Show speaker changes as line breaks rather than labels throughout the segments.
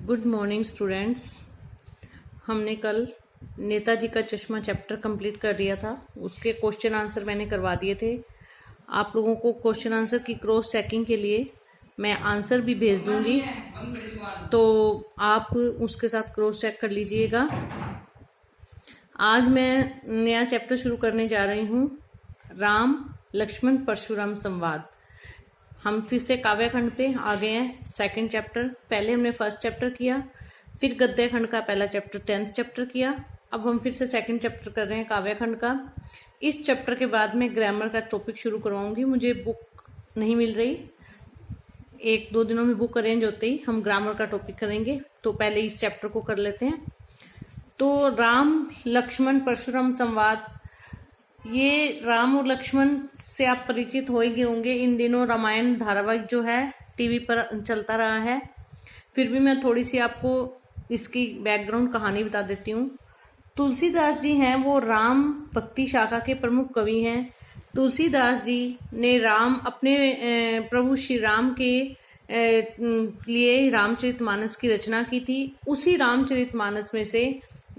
Good morning students. हमने कल नेताजी का चश्मा चैप्टर कंप्लीट कर लिया था। उसके क्वेश्चन आंसर मैंने करवा दिए थे। आप लोगों को क्वेश्चन आंसर की क्रॉस चेकिंग के लिए मैं आंसर भी भेज दूंगी, तो आप उसके साथ क्रॉस चेक कर लीजिएगा। आज मैं नया चैप्टर शुरू करने जा रही हूँ, राम लक्ष्मण परशुराम संवाद। हम फिर से काव्य खंड पे आ गए हैं, सेकंड चैप्टर। पहले हमने फर्स्ट चैप्टर किया, फिर गद्य खंड का पहला चैप्टर 10th चैप्टर किया। अब हम फिर से सेकंड चैप्टर कर रहे हैं काव्य खंड का। इस चैप्टर के बाद मैं ग्रामर का टॉपिक शुरू करवाऊंगी। मुझे बुक नहीं मिल रही, 1-2 दिनों में बुक अरेंज होते ही हम ग्रामर का टॉपिक करेंगे। तो पहले इस चैप्टर को कर लेते हैं। तो राम लक्ष्मण परशुराम संवाद, ये राम और लक्ष्मण से आप परिचित हो ही गए होंगे। इन दिनों रामायण धारावाहिक जो है टीवी पर चलता रहा है। फिर भी मैं थोड़ी सी आपको इसकी बैकग्राउंड कहानी बता देती हूँ। तुलसीदास जी हैं, वो राम भक्ति शाखा के प्रमुख कवि हैं। तुलसीदास जी ने राम अपने प्रभु श्री राम के लिए रामचरितमानस की रचना की थी। उसी रामचरितमानस में से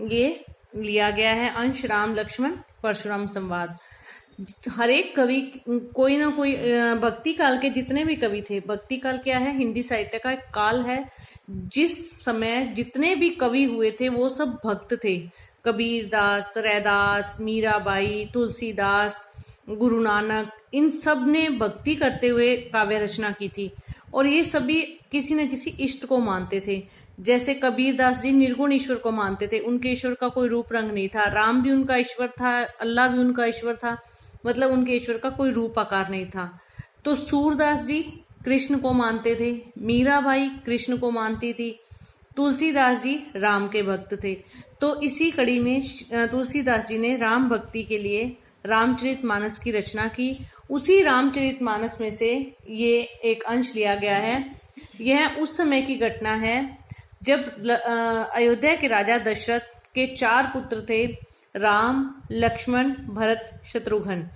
ये लिया गया है अंश, राम लक्ष्मण परशुराम संवाद। हर एक कवि कोई ना कोई भक्ति काल के जितने भी कवि थे, भक्ति काल क्या है, हिंदी साहित्य का एक काल है जिस समय जितने भी कवि हुए थे वो सब भक्त थे। कबीर दास, रैदास, मीराबाई, तुलसीदास, गुरु नानक, इन सब ने भक्ति करते हुए काव्य रचना की थी। और ये सभी किसी न किसी इष्ट को मानते थे। जैसे कबीर दास जी निर्गुण ईश्वर को मानते थे, उनके ईश्वर का कोई रूप रंग नहीं था। राम भी उनका ईश्वर था, अल्लाह भी उनका ईश्वर था, मतलब उनके ईश्वर का कोई रूप आकार नहीं था। तो सूरदास जी कृष्ण को मानते थे, मीराबाई कृष्ण को मानती थी, तुलसीदास जी राम के भक्त थे। तो इसी कड़ी में तुलसीदास जी ने राम भक्ति के लिए रामचरितमानस की रचना की। उसी रामचरितमानस में से ये एक अंश लिया गया है। यह उस समय की घटना है जब अयोध्या के राजा दशरथ के 4 पुत्र थे, राम, लक्ष्मण, भरत, शत्रुघ्न।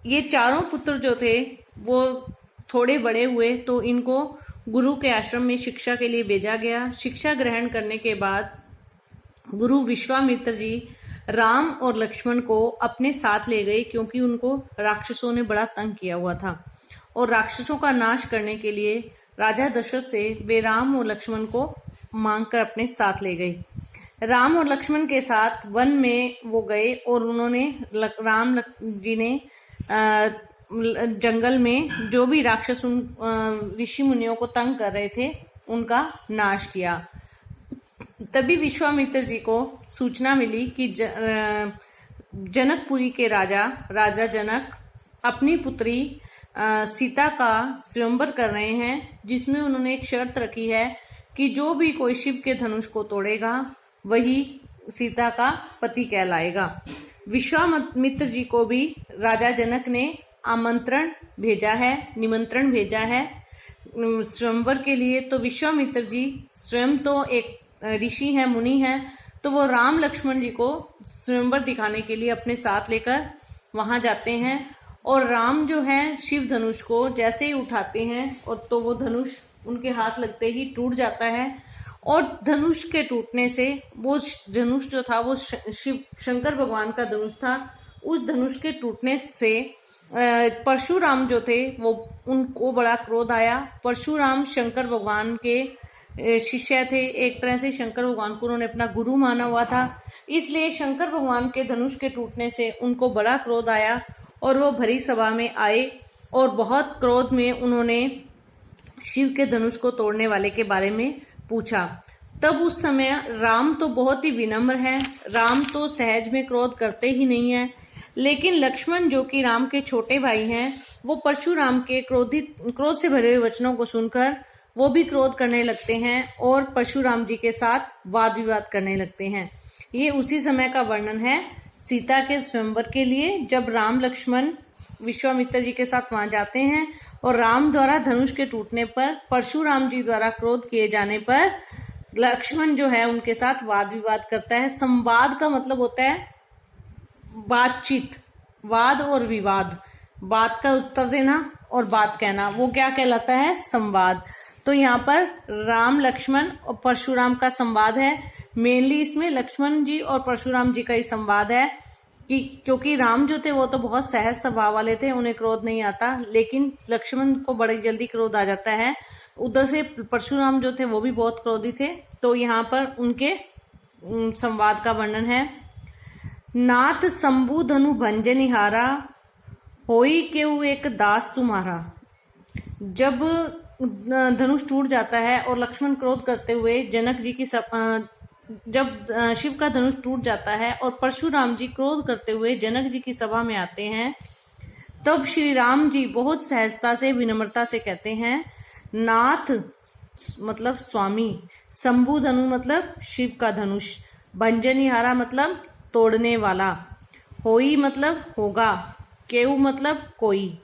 ये चारों पुत्र जो थे वो थोड़े बड़े हुए तो इनको गुरु के आश्रम में शिक्षा के लिए भेजा गया। शिक्षा ग्रहण करने के बाद गुरु विश्वामित्र जी राम और लक्ष्मण को अपने साथ ले गए, क्योंकि उनको राक्षसों ने बड़ा तंग किया हुआ था। और राक्षसों का नाश करने के लिए राजा दशरथ से वे राम और लक्ष्मण को मांगकर अपने साथ ले गए। राम और लक्ष्मण के साथ वन में वो गए और उन्होंने राम जी ने जंगल में जो भी राक्षस ऋषि मुनियों को तंग कर रहे थे उनका नाश किया। तभी विश्वामित्र जी को सूचना मिली कि जनकपुरी के राजा जनक अपनी पुत्री सीता का स्वयंवर कर रहे हैं, जिसमें उन्होंने एक शर्त रखी है कि जो भी कोई शिव के धनुष को तोड़ेगा वही सीता का पति कहलाएगा। विश्वामित्र जी को भी राजा जनक ने निमंत्रण भेजा है स्वयंवर के लिए। तो विश्वामित्र जी स्वयं तो एक ऋषि हैं, मुनि हैं, तो वो राम लक्ष्मण जी को स्वयंवर दिखाने के लिए अपने साथ लेकर वहां जाते हैं। और राम जो है शिव धनुष को जैसे ही उठाते हैं और तो वो धनुष उनके हाथ लगते ही टूट जाता है। और धनुष के टूटने से, वो धनुष जो था वो शिव शंकर भगवान का धनुष था, उस धनुष के टूटने से परशुराम जो थे वो उनको बड़ा क्रोध आया। परशुराम शंकर भगवान के शिष्य थे, एक तरह से शंकर भगवान को उन्होंने अपना गुरु माना हुआ था। इसलिए शंकर भगवान के धनुष के टूटने से उनको बड़ा क्रोध आया और वो भरी सभा में आए और बहुत क्रोध में उन्होंने शिव के धनुष को तोड़ने वाले के बारे में पूछा। तब उस समय राम तो बहुत ही विनम्र है, राम तो सहज में क्रोध करते ही नहीं है। लेकिन लक्ष्मण जो कि राम के छोटे भाई हैं, वो परशुराम के क्रोध से भरे हुए वचनों को सुनकर वो भी क्रोध करने लगते हैं और परशुराम जी के साथ वाद विवाद करने लगते हैं। ये उसी समय का वर्णन है सीता के स्वयंवर के लिए, जब राम लक्ष्मण विश्वामित्र जी के साथ वहां जाते हैं और राम द्वारा धनुष के टूटने पर, परशुराम जी द्वारा क्रोध किए जाने पर लक्ष्मण जो है उनके साथ वाद विवाद करता है। संवाद का मतलब होता है बातचीत, वाद और विवाद, बात का उत्तर देना और बात कहना, वो क्या कहलाता है, संवाद। तो यहाँ पर राम लक्ष्मण और परशुराम का संवाद है। मेनली इसमें लक्ष्मण जी और परशुराम जी का ही संवाद है कि क्योंकि राम जो थे वो तो बहुत सहज स्वभाव वाले थे, उन्हें क्रोध नहीं आता, लेकिन लक्ष्मण को बड़ी जल्दी क्रोध आ जाता है। उधर से परशुराम जो थे वो भी बहुत क्रोधी थे। तो यहाँ पर उनके संवाद का वर्णन है। नाथ शंभु धनु भंजनिहारा, होई केहू एक दास तुम्हारा। जब धनुष टूट जाता है और लक्ष्मण क्रोध करते हुए जनक जी की जब शिव का धनुष टूट जाता है और परशुराम जी क्रोध करते हुए जनक जी की सभा में आते हैं, तब श्री राम जी बहुत सहजता से विनम्रता से कहते हैं, नाथ मतलब स्वामी, शंभु धनु मतलब शिव का धनुष, भंजनिहारा मतलब तोड़ने वाला, होई मतलब होगा, केहू मतलब कोई।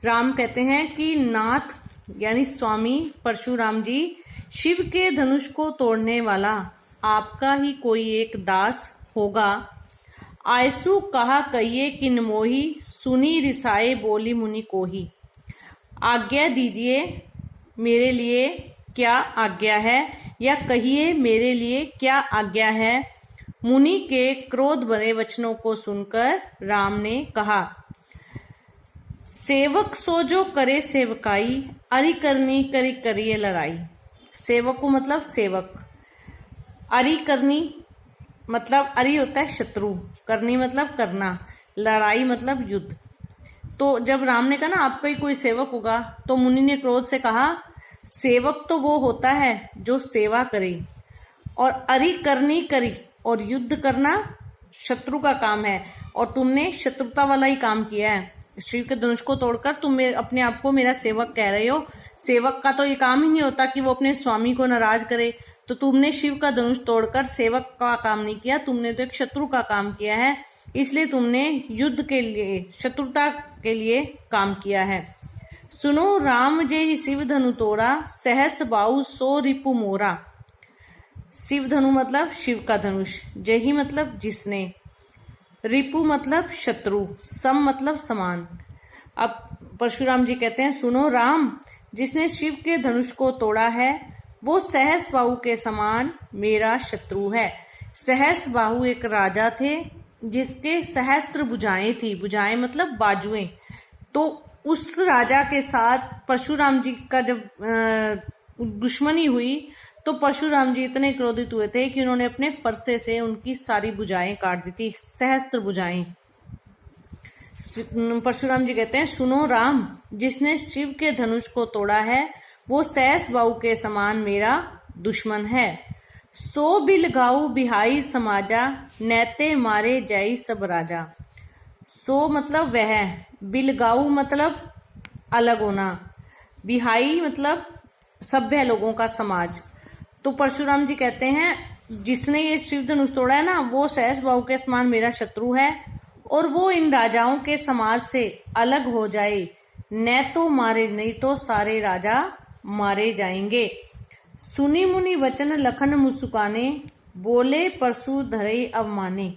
राम कहते हैं कि नाथ यानी स्वामी परशुराम जी, शिव के धनुष को तोड़ने वाला आपका ही कोई एक दास होगा। आयसु कहा कहिए किन मोही, सुनी रिसाए बोली मुनि कोही। आज्ञा दीजिए मेरे लिए क्या आज्ञा है, या कहिए मेरे लिए क्या आज्ञा है। मुनि के क्रोध भरे वचनों को सुनकर राम ने कहा, सेवक सो जो करे सेवकाई, अरि करनी करी करिए लड़ाई। सेवक को मतलब सेवक, अरि करनी मतलब अरि होता है शत्रु, करनी मतलब करना, लड़ाई मतलब युद्ध। तो जब राम ने कहा ना आपका ही कोई सेवक होगा, तो मुनि ने क्रोध से कहा, सेवक तो वो होता है जो सेवा करे, और अरि करनी करी और युद्ध करना शत्रु का काम है, और तुमने शत्रुता वाला ही काम किया है। शिव के धनुष को तोड़कर तुम अपने आप को मेरा सेवक कह रहे हो। सेवक का तो ये काम ही नहीं होता कि वो अपने स्वामी को नाराज करे, तो तुमने शिव का धनुष तोड़कर सेवक का काम नहीं किया, तुमने तो एक शत्रु का काम किया है, इसलिए तुमने युद्ध के लिए, शत्रुता के लिए काम किया है। सुनो राम जे ही शिव धनु तोड़ा, सहस बाहु सो रिपु मोरा। शिव धनु मतलब शिव का धनुष, जय ही मतलब जिसने, रिपु मतलब शत्रु, सम मतलब समान। अब परशुराम जी कहते हैं, सुनो राम, जिसने शिव के धनुष को तोड़ा है वो सहस बाहु के समान मेरा शत्रु है। सहस बाहु एक राजा थे जिसके सहस्त्र भुजाएं थी, भुजाएं मतलब बाजुएं। तो उस राजा के साथ परशुराम जी का जब दुश्मनी हुई तो परशुराम जी इतने क्रोधित हुए थे कि उन्होंने अपने फरसे से उनकी सारी भुजाएं काट दी थी, सहस्त्र भुजाएं। परशुराम जी कहते हैं, सुनो राम, जिसने शिव के धनुष को तोड़ा है वो सहस बाहु के समान मेरा दुश्मन है। सो बिल गाऊ बिहाई समाजा, नैते मारे जाई सब राजा। सो मतलब वह, बिलगाऊ मतलब अलग होना, बिहाई मतलब सभ्य लोगों का समाज। तो परशुराम जी कहते हैं, जिसने ये शिव धनुष तोड़ा है ना वो सहस बाहु के समान मेरा शत्रु है, और वो इन राजाओं के समाज से अलग हो जाए, न तो मारे, नहीं तो सारे राजा मारे जाएंगे। सुनी मुनि वचन लखन मुस्काने, बोले परशु धरे अवमाने।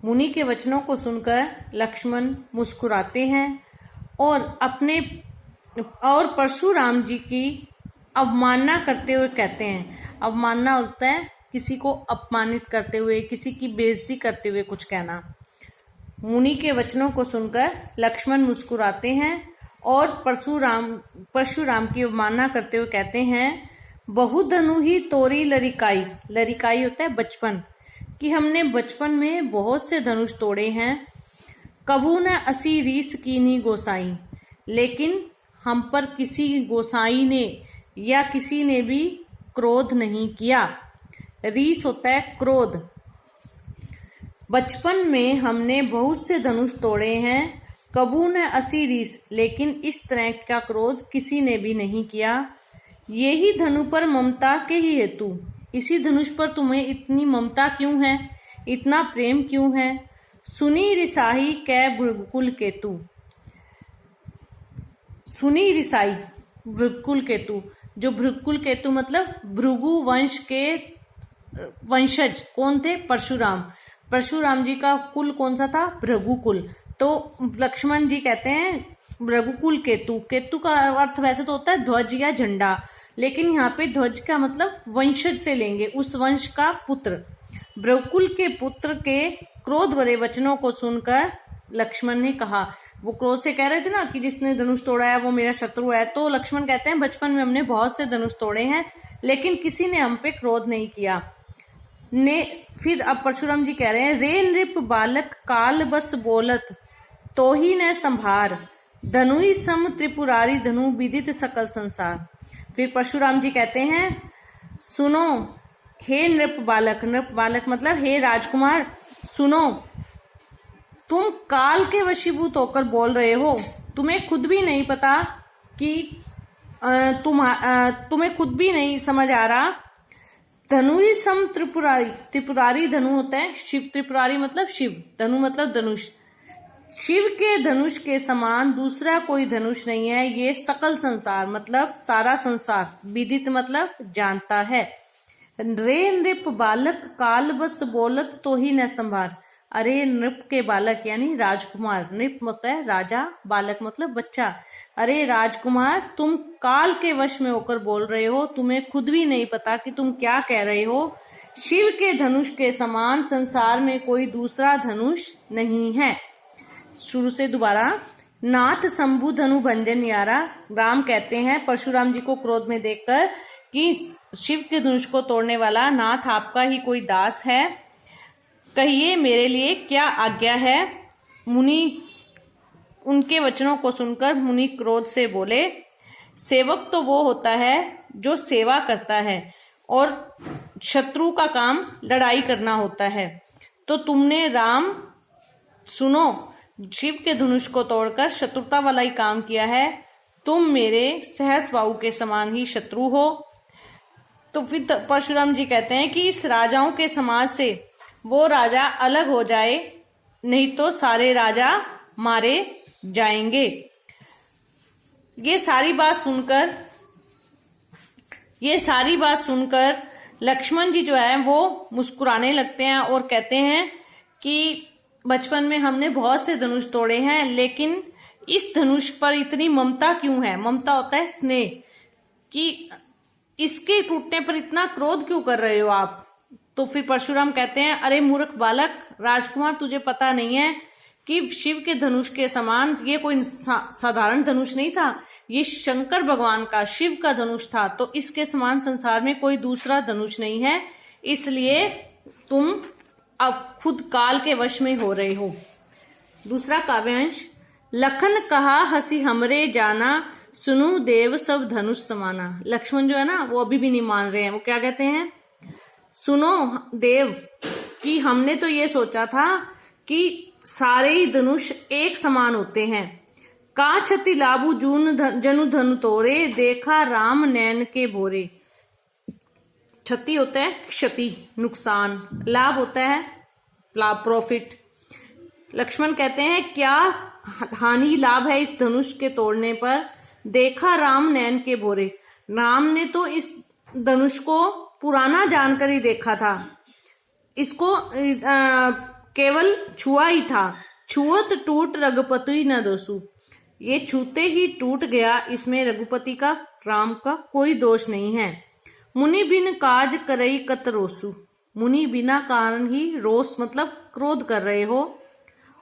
मुनि के वचनों को सुनकर लक्ष्मण मुस्कुराते हैं और परशुराम जी की अवमानना करते हुए कहते हैं। अवमानना होता है किसी को अपमानित करते हुए, किसी की बेइज्जती करते हुए कुछ कहना। मुनि के वचनों को सुनकर लक्ष्मण मुस्कुराते हैं और परशुराम की अवमानना करते हुए कहते हैं, बहुधनु ही तोरी लरिकाई। लरिकाई होता है बचपन, कि हमने बचपन में बहुत से धनुष तोड़े हैं। कबू न असी रीस कीनी गोसाई, लेकिन हम पर किसी गोसाई ने या किसी ने भी क्रोध नहीं किया। रीस होता है क्रोध। बचपन में हमने बहुत से धनुष तोड़े हैं, कबू न असी रीस, लेकिन इस तरह का क्रोध किसी ने भी नहीं किया। यही धनु पर ममता के ही हेतु, इसी धनुष पर तुम्हें इतनी ममता क्यों है, इतना प्रेम क्यों है। सुनी रिसाई कै भृगुकुल केतु। सुनी रिसाई भृगुकुल केतु, जो भृगुकुल केतु मतलब भृगु वंश के वंशज कौन थे, परशुराम। परशुराम जी का कुल कौन सा था, भृगुकुल। तो लक्ष्मण जी कहते हैं रघुकुल केतु, केतु का अर्थ वैसे तो होता है ध्वज या झंडा, लेकिन यहाँ पे ध्वज का मतलब वंशज से लेंगे, उस वंश का पुत्र। रघुकुल के पुत्र के क्रोध भरे वचनों को सुनकर लक्ष्मण ने कहा, वो क्रोध से कह रहे थे ना कि जिसने धनुष तोड़ा है वो मेरा शत्रु है, तो लक्ष्मण कहते हैं बचपन में हमने बहुत से धनुष तोड़े हैं लेकिन किसी ने हम पे क्रोध नहीं किया। ने फिर अब परशुराम जी कह रहे हैं, रे नृप बालक काल बस बोलत तो ही न संभार, धनुई सम त्रिपुरारी धनु विदित सकल संसार। फिर परशुराम जी कहते हैं, सुनो हे नृप बालक, नृप बालक मतलब हे राजकुमार, सुनो तुम काल के वशीभूत होकर बोल रहे हो, तुम्हें खुद भी नहीं पता कि तुम्हें खुद भी नहीं समझ आ रहा। धनुई सम त्रिपुरारी, त्रिपुरारी धनु होता है शिव, त्रिपुरारी मतलब शिव, धनु मतलब धनुष, शिव के धनुष के समान दूसरा कोई धनुष नहीं है, ये सकल संसार मतलब सारा संसार, विदित मतलब जानता है। रे नृप बालक काल बस बोलत तो ही न संभार, अरे नृप के बालक यानी राजकुमार, नृप मतलब है राजा, बालक मतलब बच्चा, अरे राजकुमार तुम काल के वश में होकर बोल रहे हो, तुम्हें खुद भी नहीं पता कि तुम क्या कह रहे हो। शिव के धनुष के समान संसार में कोई दूसरा धनुष नहीं है। शुरू से दोबारा, नाथ शंभु धनु भंजन यारा, राम कहते हैं परशुराम जी को क्रोध में देखकर कि शिव के धनुष को तोड़ने वाला नाथ आपका ही कोई दास है, कहिए मेरे लिए क्या आज्ञा है। मुनि उनके वचनों को सुनकर मुनि क्रोध से बोले, सेवक तो वो होता है जो सेवा करता है और शत्रु का काम लड़ाई करना होता है, तो तुमने राम सुनो शिव के धनुष को तोड़कर शत्रुता वाला ही काम किया है, तुम मेरे सहज बाहु के समान ही शत्रु हो। तो फिर परशुराम जी कहते हैं कि इस राजाओं के समाज से वो राजा अलग हो जाए, नहीं तो सारे राजा मारे जाएंगे। ये सारी बात सुनकर लक्ष्मण जी जो है वो मुस्कुराने लगते हैं और कहते हैं कि बचपन में हमने बहुत से धनुष तोड़े हैं, लेकिन इस धनुष पर इतनी ममता क्यों है। ममता होता है स्नेह, कि इसके टूटने पर इतना क्रोध क्यों कर रहे हो आप। तो फिर परशुराम कहते हैं, अरे मूर्ख बालक, राजकुमार तुझे पता नहीं है कि शिव के धनुष के समान ये कोई साधारण धनुष नहीं था, ये शंकर भगवान का शिव का धनुष था, तो इसके समान संसार में कोई दूसरा धनुष नहीं है, इसलिए तुम अब खुद काल के वश में हो रहे हो। दूसरा काव्यांश, लखन कहा हंसी हमरे जाना, सुनु देव सब धनुष समाना। लक्ष्मण जो है ना वो अभी भी नहीं मान रहे हैं, वो क्या कहते हैं, सुनो देव कि हमने तो ये सोचा था कि सारे ही धनुष एक समान होते हैं। का क्षति लाभु जनु धनु तोरे, देखा राम नैन के भोरे। क्षति होता है क्षति नुकसान, लाभ होता है लाभ प्रॉफिट। लक्ष्मण कहते हैं क्या हानि लाभ है इस धनुष के तोड़ने पर। देखा राम नैन के भोरे, राम ने तो इस धनुष को पुराना जानकर ही देखा था, इसको केवल छुआ ही था। छुअत टूट रघुपति न दोषु, ये छूते ही टूट गया, इसमें रघुपति का राम का कोई दोष नहीं है। मुनि बिन काज करई कत रोसु, मुनि बिना कारण ही रोष मतलब क्रोध कर रहे हो।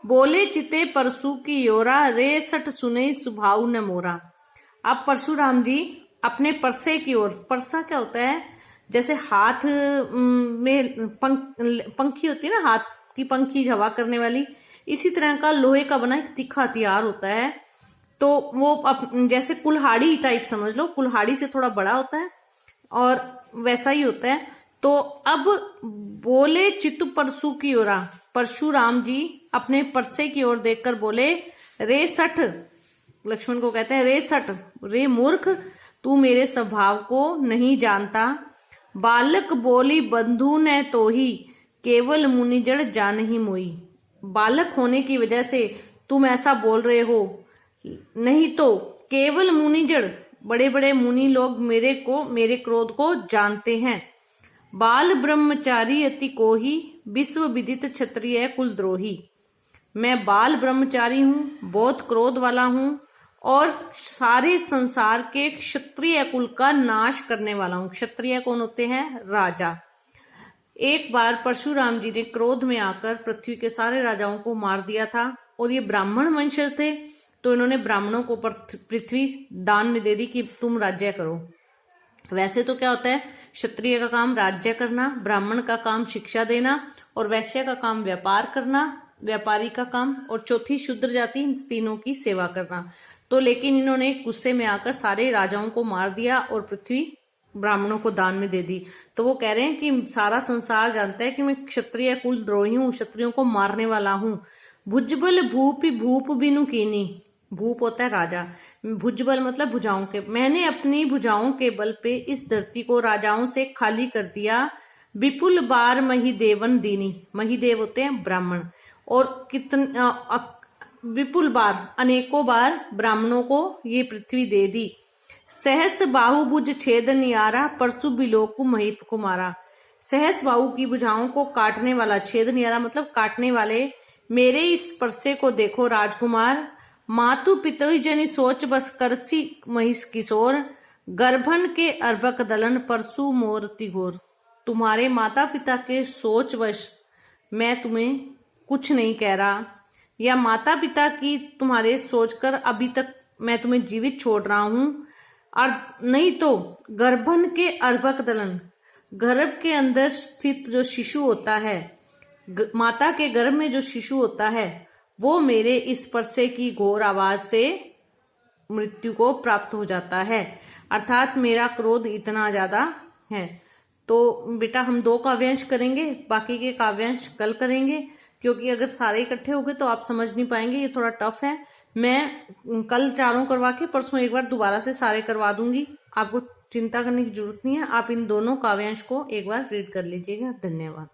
बोले चिते परसु की योरा, रे सट सुने सुभाव न मोरा। अब परशुराम जी अपने परसे की ओर, परसा क्या होता है, जैसे हाथ में पंखी होती है ना, हाथ की पंखी हवा करने वाली, इसी तरह का लोहे का बना एक तीखा हथियार होता है, तो वो जैसे कुल्हाड़ी टाइप समझ लो, कुल्हाड़ी से थोड़ा बड़ा होता है और वैसा ही होता है। तो अब बोले चित्त परसु की ओरा, परशुराम जी अपने परसे की ओर देखकर बोले, रे सठ, लक्ष्मण को कहते हैं रे सठ, रे मूर्ख तू मेरे स्वभाव को नहीं जानता। बालक बोली बंधु ने तो ही, केवल मुनिजड़ जान ही मोई। बालक होने की वजह से तुम ऐसा बोल रहे हो, नहीं तो केवल मुनिजड़ बड़े बड़े मुनि लोग मेरे क्रोध को जानते हैं। बाल ब्रह्मचारी अति कोही, विश्व विदित क्षत्रिय कुलद्रोही। मैं बाल ब्रह्मचारी हूँ, बहुत क्रोध वाला हूँ और सारे संसार के क्षत्रिय कुल का नाश करने वाला हूं। क्षत्रिय कौन होते हैं? राजा। एक बार परशुराम जी ने क्रोध में आकर पृथ्वी के सारे राजाओं को मार दिया था, और ये ब्राह्मण वंशज थे, तो इन्होंने ब्राह्मणों को पृथ्वी दान में दे दी कि तुम राज्य करो। वैसे तो क्या होता है, क्षत्रिय का काम राज्य करना, ब्राह्मण का काम शिक्षा देना, और वैश्य का काम व्यापार करना, व्यापारी का काम, और चौथी शूद्र जाति, इन तीनों की सेवा करना। तो लेकिन इन्होंने गुस्से में आकर सारे राजाओं को मार दिया और पृथ्वी ब्राह्मणों को दान में दे दी। तो वो कह रहे हैं कि सारा संसार जानता है कि मैं क्षत्रिय कुल द्रोही हूं, क्षत्रियों को मारने वाला हूं। भुजबल भूपि भूप बिनु कीनी, भूप होता है राजा, भुजबल मतलब भुजाओं के, मैंने अपनी भुजाओं के बल पे इस धरती को राजाओं से खाली कर दिया। विपुल बार महिदेवन दीनी, महिदेव होते हैं ब्राह्मण, और विपुल बार अनेकों बार ब्राह्मणों को ये पृथ्वी दे दी। सहस बाहुभुज छेद नियारा परसु बिलोकु महीप कुमारा, सहस बाहु की भुजाओं को काटने वाला, छेद नियारा मतलब काटने वाले, मेरे इस परसे को देखो राजकुमार। मातु पितु जनि सोच बस करसी महिष किशोर, गर्भन के अर्भक दलन परसु मोरति घोर। तुम्हारे माता पिता के सोच वश मैं तुम्हें कुछ नहीं कह रहा, या माता पिता की तुम्हारे सोचकर अभी तक मैं तुम्हें जीवित छोड़ रहा हूं, और नहीं तो गर्भन के अर्भक दलन, गर्भ के अंदर स्थित जो शिशु होता है, माता के गर्भ में जो शिशु होता है, वो मेरे इस परसे की घोर आवाज से मृत्यु को प्राप्त हो जाता है। अर्थात मेरा क्रोध इतना ज्यादा है। तो बेटा हम 2 काव्यांश करेंगे, बाकी के काव्यांश कल करेंगे, क्योंकि अगर सारे इकट्ठे हो गए तो आप समझ नहीं पाएंगे, ये थोड़ा टफ है। मैं कल 4 करवा के परसों एक बार दोबारा से सारे करवा दूंगी, आपको चिंता करने की जरूरत नहीं है। आप इन दोनों काव्यांश को एक बार रीड कर लीजिएगा। धन्यवाद।